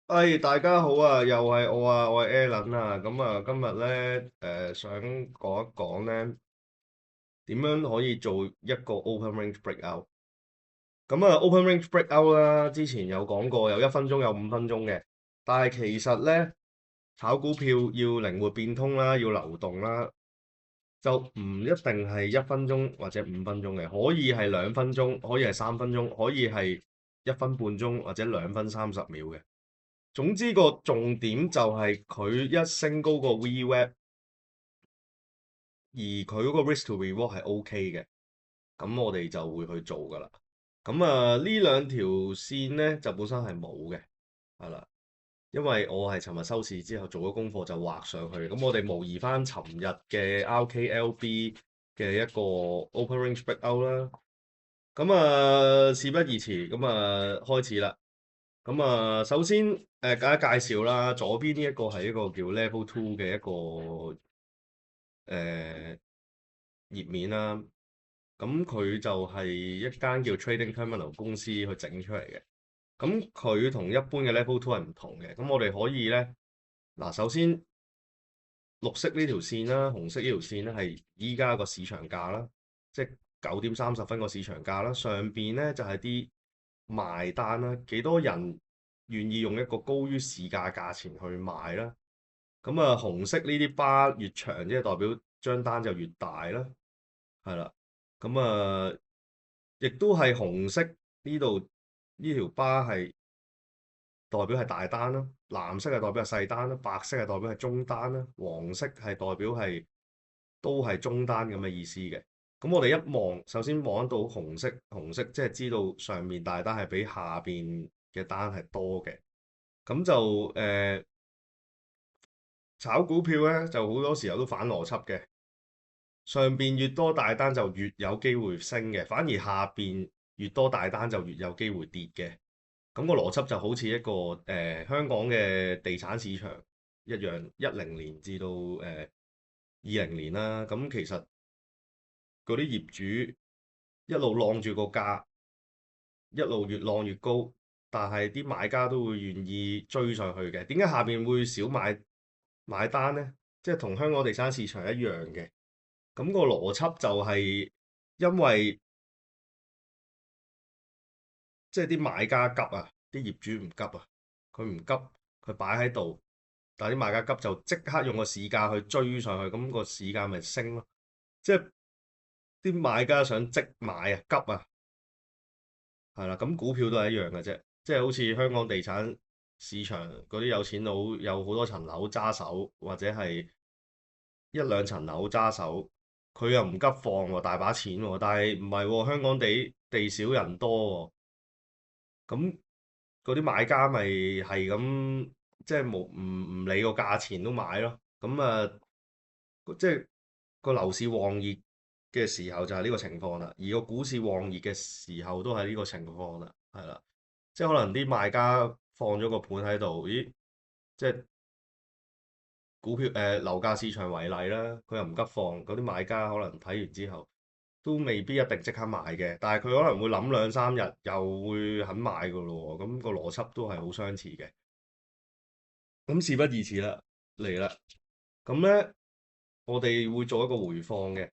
大家好啊，又係我啊，我係 Alan 啊。咁啊，今日咧想講一講咧點樣可以做一個 open range breakout。咁啊，open range breakout 啦，之前有講過，有1分鐘，有5分鐘嘅。但係其實咧，炒股票要靈活變通啦，要流動啦，就唔一定係1分鐘或者5分鐘嘅，可以係2分鐘，可以係3分鐘，可以係1分半鐘或者2分30秒嘅。總之個重點就係佢一升高個 VWAP，而佢嗰個 risk to reward 係 OK 嘅，咁我哋就會去做噶啦。咁啊，呢兩條線咧就本身係冇嘅，係啦，因為我係尋日收市之後做咗功課就畫上去。咁我哋模擬翻尋日嘅 RKLB 嘅一個 open range breakout 啦。咁啊，事不宜遲，咁啊開始啦。咁啊，首先大家介紹啦，左邊呢一個係一個叫 Level Two 嘅一個誒頁面啦。咁佢就係一間叫 Trading Terminal 公司去整出嚟嘅。咁佢同一般嘅 Level Two 係唔同嘅。咁我哋可以咧，嗱，首先綠色呢條線啦，紅色呢條線咧係依家個市場價啦，即係9點30分個市場價啦。上邊咧就係啲賣單啦，幾多人願意用一個高於市價價錢去賣啦。咁啊，紅色呢啲巴越長，即係代表張單就越大啦，係啦。咁啊，亦都係紅色呢度呢條巴係代表係大單啦，藍色係代表係細單啦，白色係代表係中單啦，黃色係代表係都係中單咁嘅意思嘅。咁我哋一望，首先望到紅色，紅色即係知道上面大單係比下邊嘅單係多嘅。咁就炒股票咧就好多時候都反邏輯嘅，上邊越多大單就越有機會升嘅，反而下邊越多大單就越有機會跌嘅。咁個邏輯就好似一個香港嘅地產市場一樣，2010年至到20年啦。咁其實嗰啲業主一路晾住個價，一路越晾越高，但係啲買家都會願意追上去嘅。點解下邊會少買單呢？即係同香港地產市場一樣嘅。咁個邏輯就係因為即係啲買家急啊，啲業主唔急啊，佢唔急，佢擺喺度，但係啲買家急就即刻用個市價去追上去，咁個市價咪升咯。即係啲買家想即買啊，急啊，係啦。咁股票都係一樣嘅啫，即係好似香港地產市場嗰啲有錢佬有好多層樓揸手，或者係一兩層樓揸手，佢又唔急放喎，大把錢喎，但係唔係喎，香港地少人多喎，咁嗰啲買家咪係咁，即係冇唔理個價錢都買咯。咁啊，即係個樓市旺熱嘅時候就係呢個情況啦，而個股市旺熱嘅時候都係呢個情況啦，係啦。即係可能啲賣家放咗個盤喺度，咦？即係股票樓價市場為例啦，佢又唔急放，嗰啲買家可能睇完之後都未必一定即刻買嘅，但係佢可能會諗2、3日，又會肯買噶咯喎。咁個邏輯都係好相似嘅。咁事不宜遲啦，嚟啦。咁咧，我哋會做一個回放嘅，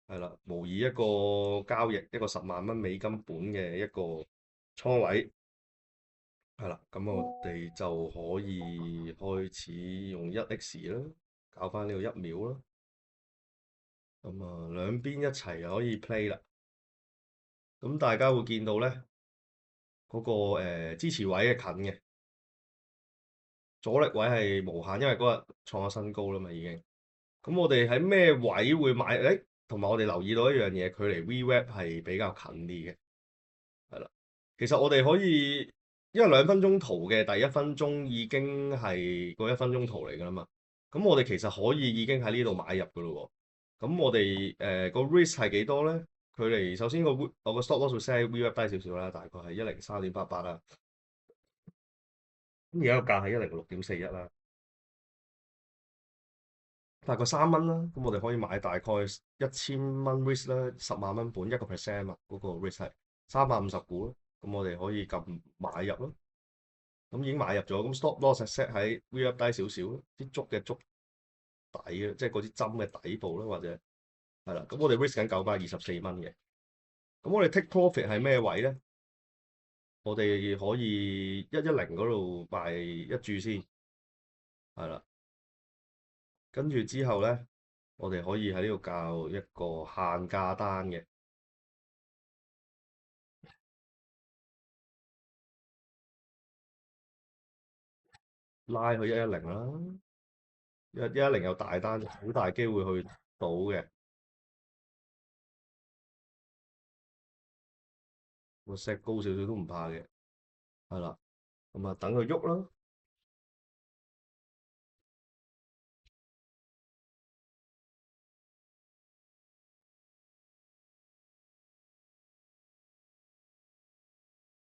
係啦，模擬一個交易，一個10萬蚊美金本嘅一個倉位，係啦。咁我哋就可以開始用1X 啦，搞翻呢個1秒啦。咁啊，兩邊一齊可以 play 啦。咁大家會見到咧，嗰個支持位係近嘅，阻力位係無限，因為嗰日創咗新高啦嘛已經。咁我哋喺咩位會買？誒，同埋我哋留意到一樣嘢，距離 VWAP 係比較近啲嘅，係啦。其實我哋可以，因為2分鐘圖嘅第1分鐘已經係個1分鐘圖嚟㗎啦嘛。咁我哋其實可以已經喺呢度買入㗎咯喎。咁我哋個 risk 係幾多咧？距離首先我個 stop loss 會 set 喺 VWAP 低少少啦，大概係103.88啦。咁而家個價係106.41啦。大概3蚊啦，咁我哋可以買大概1000蚊 risk 啦，10萬蚊本1% 嘛，嗰個 risk 係350股咯，咁我哋可以撳買入咯。咁已經買入咗，咁 stop loss set 喺 V up 低少少，啲竹嘅竹底啊，即係嗰啲針嘅底部啦，或者係啦。咁我哋 risk 緊924蚊嘅，咁我哋 take profit 係咩位咧？我哋可以110嗰度賣一注先，係啦。跟住之後咧，我哋可以喺呢度校一個限價單嘅，拉去110啦。110有大單，好大機會去到嘅。我 set 高少少都唔怕嘅，係啦。咁啊，等佢喐啦。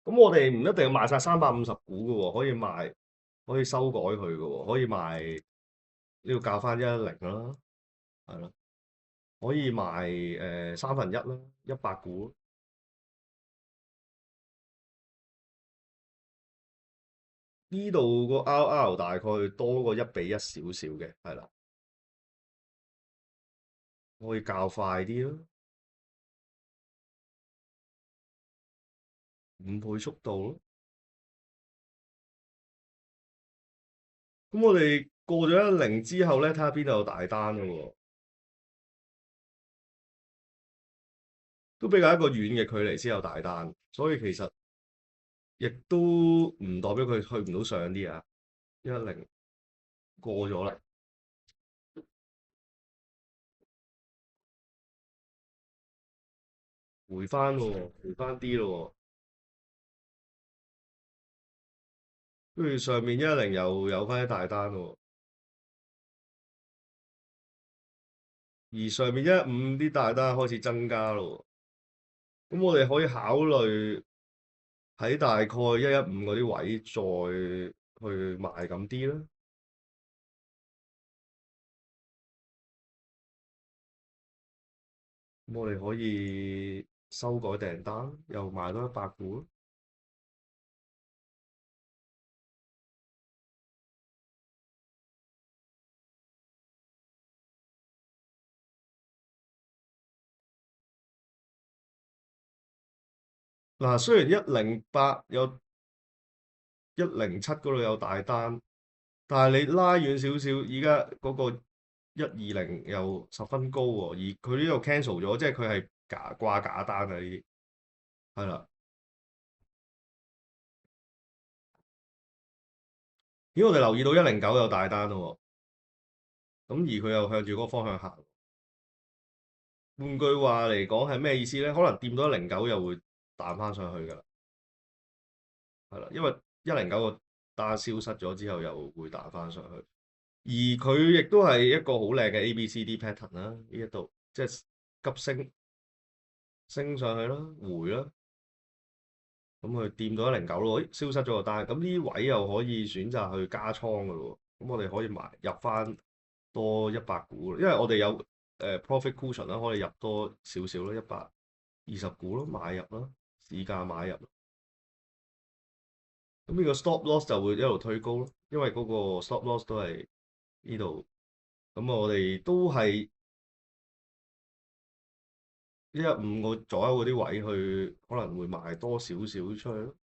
咁我哋唔一定要賣晒350股嘅喎，可以賣，可以修改佢嘅喎，可以賣呢個校翻110啦，係咯，可以賣1/3啦，100股。呢度個 RR 大概多過1:1少少嘅，係啦，可以較快啲咯，5倍速度咯。咁我哋過咗110之後咧，睇下邊度有大單嘅喎，都比較一個遠嘅距離先有大單，所以其實亦都唔代表佢去唔到上啲啊。110過咗啦，回翻喎，回翻啲咯喎，跟住上面110又有翻一大單喎，而上面115啲大單開始增加咯喎，咁我哋可以考慮喺大概115嗰啲位再去賣咁啲啦。咁我哋可以修改訂單，又賣多100股咯。嗱，雖然108有107嗰度有大單，但係你拉遠少少，而家嗰個120又十分高喎，而佢呢度 cancel 咗，即係佢係掛假單啊！呢啲係啦，咦？我哋留意到109有大單咯喎，咁而佢又向住嗰個方向行。換句話嚟講係咩意思咧？可能掂到109又會彈翻上去㗎啦，係啦，因為109個單消失咗之後又會彈翻上去。而佢亦都係一個好靚嘅 ABCD pattern 啦，呢一度即係急升升上去啦，回啦，咁佢掂到109咯，咦，消失咗個單，咁呢位又可以選擇去加倉㗎咯，咁我哋可以買入翻多100股，因為我哋有profit cushion 啦，可以入多少少咯，120股咯，買入啦，市價買入，咁呢個 stop loss 就會一路推高咯，因為嗰個 stop loss 都係呢度，咁我哋都係。115個左右嗰啲位去，可能會賣多少少出去咯，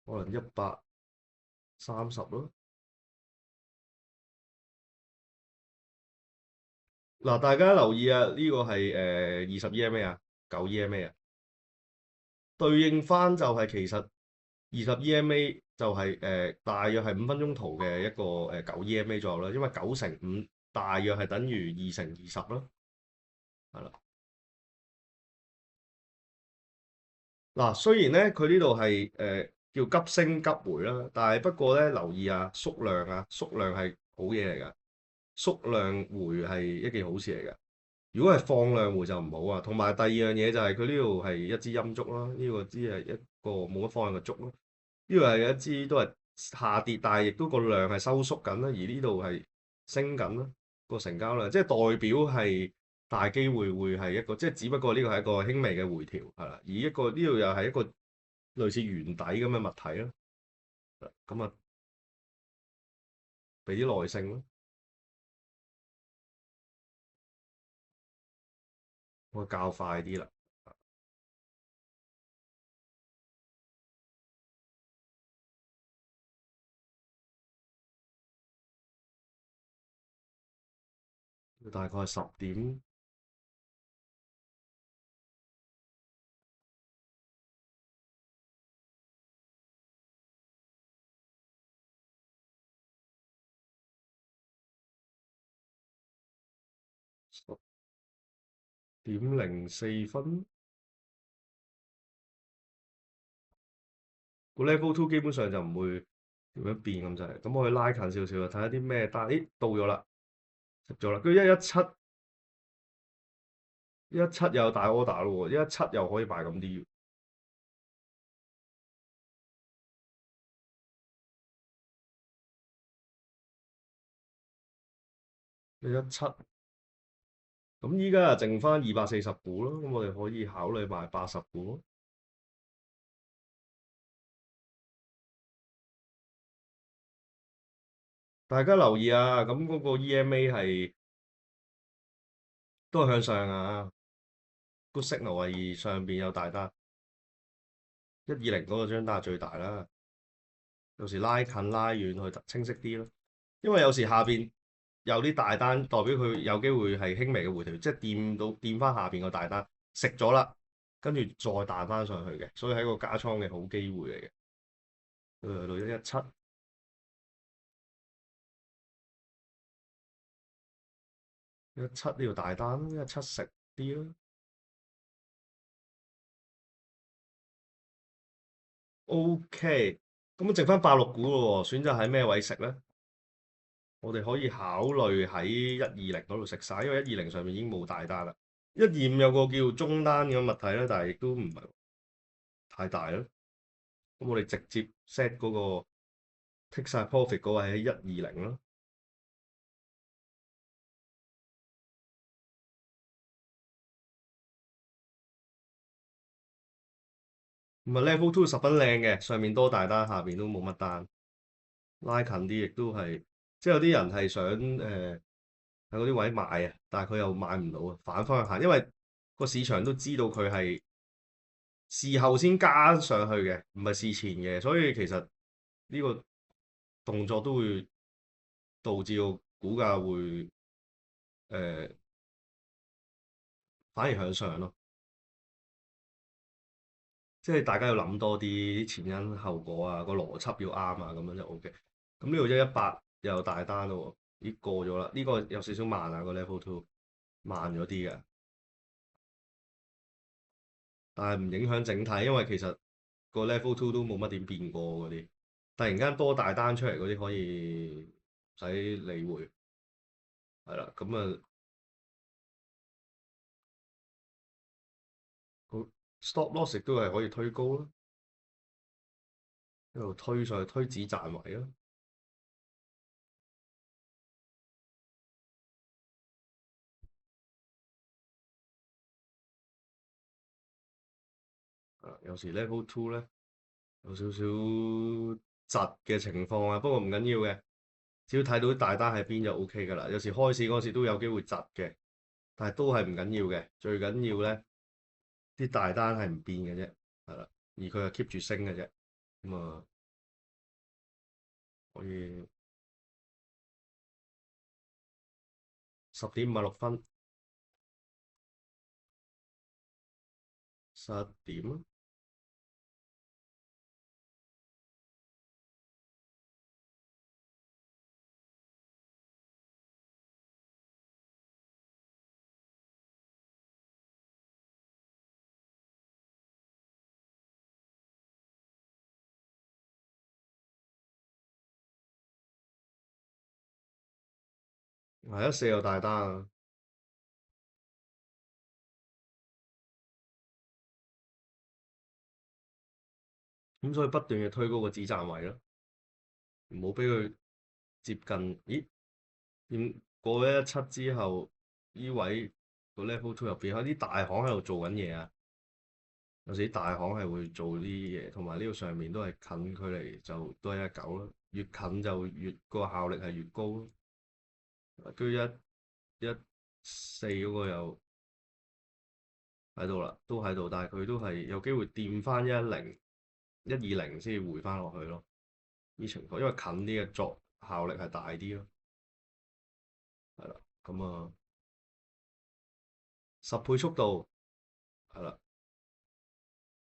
可能130咯。嗱，大家留意啊，呢個係20 EMA 啊，9 EMA 啊，對應翻就係其實20 EMA 就係大約係5分鐘圖嘅一個9 EMA 左右啦，因為9乘5大約係等於2乘20咯，係啦。嗱，雖然咧佢呢度係叫急升急回啦，但係不過咧留意啊，縮量係好嘢嚟㗎，縮量回係一件好事嚟㗎。如果係放量回就唔好啊。同埋第二樣嘢就係佢呢度係一支陰燭啦，呢個支係一個冇乜方向嘅燭咯。呢個係一支都係下跌，但係亦都個量係收縮緊啦，而呢度係升緊啦，個成交量，即係代表係大機會會係一個，即係只不過呢個係一個輕微嘅回調係啦，而一個呢度又係一個類似圓底咁嘅物體咯。咁啊，俾啲耐性咯，我教快啲啦。大概係10點，10:04。個 level two 基本上就唔會點樣變咁滯。咁我可以拉近少少啊，睇下啲咩單。咦，到咗啦，食咗啦。跟住117又有大 order 咯喎，117又可以賣咁啲。117，咁依家啊剩翻240股咯，咁我哋可以考慮賣80股咯。大家留意啊，咁嗰個 EMA 係都係向上啊，good signal 係上邊有大單，120嗰個張單係最大啦。有時拉近拉遠去清晰啲咯，因為有時下邊有啲大單，代表佢有機會係輕微嘅回調，即係掂翻下邊個大單食咗啦，跟住再彈翻上去嘅，所以係一個加倉嘅好機會嚟嘅。到117，117呢條大單，117食啲咯。OK，咁啊剩翻86股咯喎，選擇喺咩位食咧？我哋可以考慮喺120嗰度食晒，因為120上面已經冇大單啦。125有個叫中單嘅物體咧，但係亦都唔係太大咯。咁我哋直接 set 嗰個 take 晒 profit 嗰位喺120咯。唔係 level two 十分靚嘅，上面多大單，下邊都冇乜單。拉近啲亦都係，即係有啲人係想喺嗰啲位買啊，但係佢又買唔到啊，反方向行，因為個市場都知道佢係事後先加上去嘅，唔係事前嘅，所以其實呢個動作都會導致個股價會誒、反而向上咯。即係大家要諗多啲前因後果啊，個邏輯要啱啊，咁樣就 OK。咁呢度118又有大單咯喎，咦過咗啦？呢個有少少慢啊，個 level two 慢咗啲嘅，但係唔影響整體，因為其實個 level two 都冇乜點變過嗰啲。突然間多大單出嚟嗰啲可以唔使理會，係啦。咁啊個 stop loss 亦都係可以推高啦，一路推上去推止賺位啦。有時 level two 咧有少少窒嘅情況啊，不過唔緊要嘅，只要睇到啲大單喺邊就 OK 㗎啦。有時開市嗰時都有機會窒嘅，但係都係唔緊要嘅。最緊要咧啲大單係唔變嘅啫，係啦，而佢係 keep 住升嘅啫。咁啊可以10:56，11點啊。114有大單啊，咁所以不斷嘅推高個止賺位咯，唔好俾佢接近。咦？點過117之後，呢位個 level two 入邊有啲大行喺度做緊嘢啊！有時啲大行係會做啲嘢，同埋呢個上面都係近距離就都係19啦，越近就越個效力係越高咯。跟住114嗰個又喺度啦，都喺度，但係佢都係有機會掂翻120先至回翻落去咯。呢情況因為近啲嘅作效力係大啲咯，係啦，咁啊10倍速度係啦，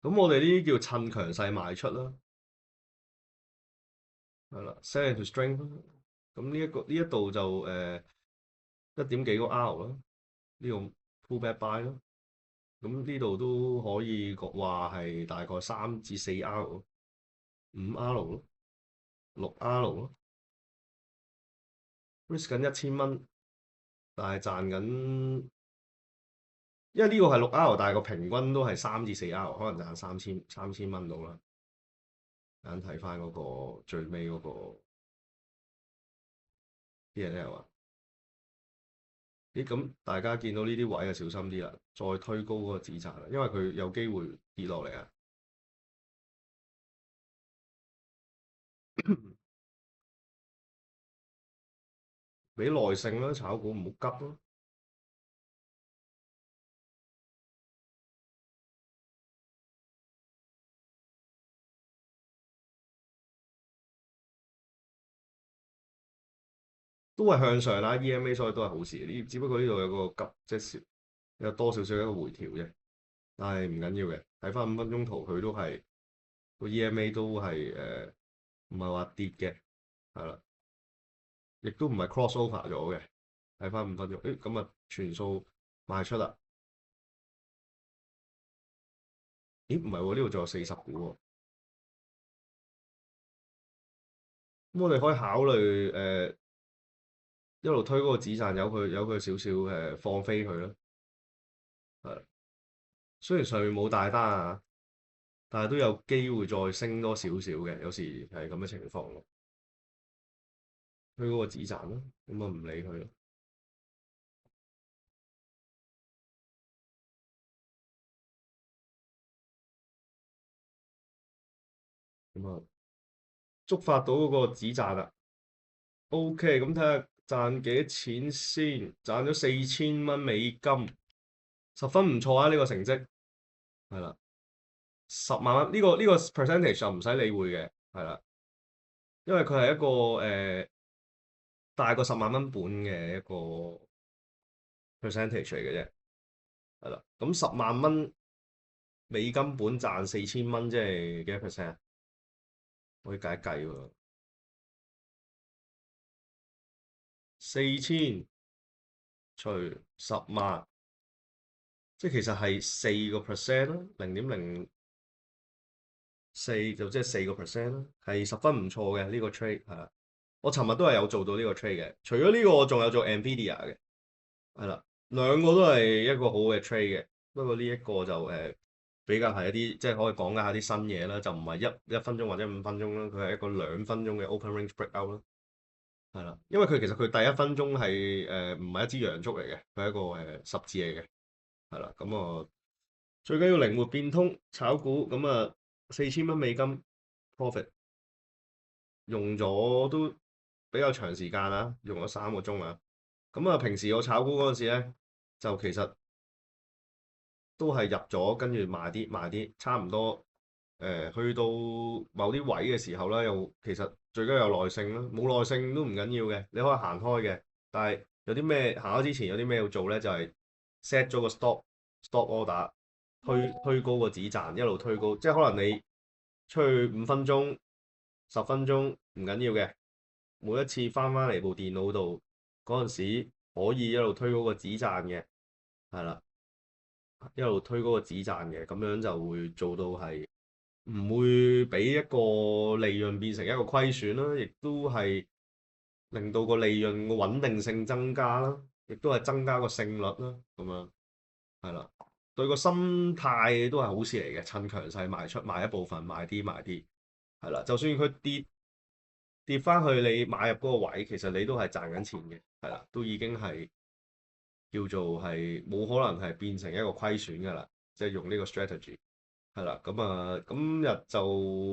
咁我哋呢啲叫趁強勢賣出啦，係啦，sell into strength 啦。咁呢一度就1點幾個 R 啦，呢個 pullback buy 咯。咁呢度都可以話係大概3至4R 咯，5R 咯，6R 咯，risk 緊1000蚊，但係賺緊，因為呢個係6R，但係個平均都係3至4R，可能賺三千蚊到啦。眼睇翻嗰個最尾嗰個 P&L 啊，咦咁大家見到呢啲位就小心啲啦，再推高嗰個指責啦，因為佢有機會跌落嚟啊。俾耐性啦，炒股唔好急咯。都係向上啦，EMA 所以都係好事。呢只不過呢度有個急，即係有多少少一個回調啫，但係唔緊要嘅。睇翻5分鐘圖，佢都係個 EMA 都係唔係話跌嘅，係啦，亦都唔係 cross over 咗嘅。睇翻5分鐘，誒咁啊，全數賣出啦。咦唔係喎，呢度仲有40股喎。咁我哋可以考慮一路推嗰個止賺，有佢少少放飛佢咯。係，雖然上面冇大單啊。但係都有機會再升多少少嘅，有時係咁嘅情況咯。佢嗰個止賺咯，咁啊唔理佢咯。咁啊，觸發到嗰個止賺啦。OK，咁睇下賺幾多錢先，賺咗4000蚊美金，十分唔錯啊！呢個成績係啦，10萬蚊呢個 percentage 就唔使理會嘅，係啦，因為佢係一個大過10萬蚊本嘅一個 percentage 嚟嘅啫，係啦。咁10萬蚊美金本賺4000蚊，即係幾多 percent？可以計一計喎，4000除10萬，即係其實係4%咯，0.04就即係4%咯，係十分唔錯嘅呢個 trade 係啦。我尋日都係有做到呢個 trade 嘅，除咗呢個我仲有做 Nvidia 嘅，係啦，兩個都係一個好嘅 trade 嘅。不過呢一個就比較係一啲即係可以講解下啲新嘢啦，就唔係一分鐘或者5分鐘啦，佢係一個2分鐘嘅 open range breakout 啦。係啦，因為佢其實佢第一分鐘係唔係一支陽燭嚟嘅，佢係一個十字嚟嘅，係啦，咁啊最緊要靈活變通炒股，咁啊4000蚊美金 profit 用咗都比較長時間啊，用咗3個鐘啊，咁啊平時我炒股嗰陣時咧，就其實都係入咗跟住賣啲，差唔多去到某啲位嘅時候咧，又其實最緊要有耐性啦，冇耐性都唔緊要嘅，你可以行開嘅。但係有啲咩行開之前有啲咩要做咧，就係 set 咗個 stop order，推高個止賺，一路推高，即係可能你出去5分鐘、10分鐘唔緊要嘅，每一次翻嚟部電腦度嗰陣時，可以一路推高個止賺嘅，係啦，一路推高個止賺嘅，咁樣就會做到係。唔會俾一個利潤變成一個虧損啦，亦都係令到個利潤嘅穩定性增加啦，亦都係增加個勝率啦，咁樣係啦，對個心態都係好事嚟嘅，趁強勢賣出，賣一部分，賣啲，係啦，就算佢跌翻去你買入嗰個位，其實你都係賺緊錢嘅，係啦，都已經係叫做係冇可能係變成一個虧損㗎啦，即係用呢個 strategy。係啦，咁啊，今日就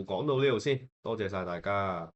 講到呢度先，多謝晒大家。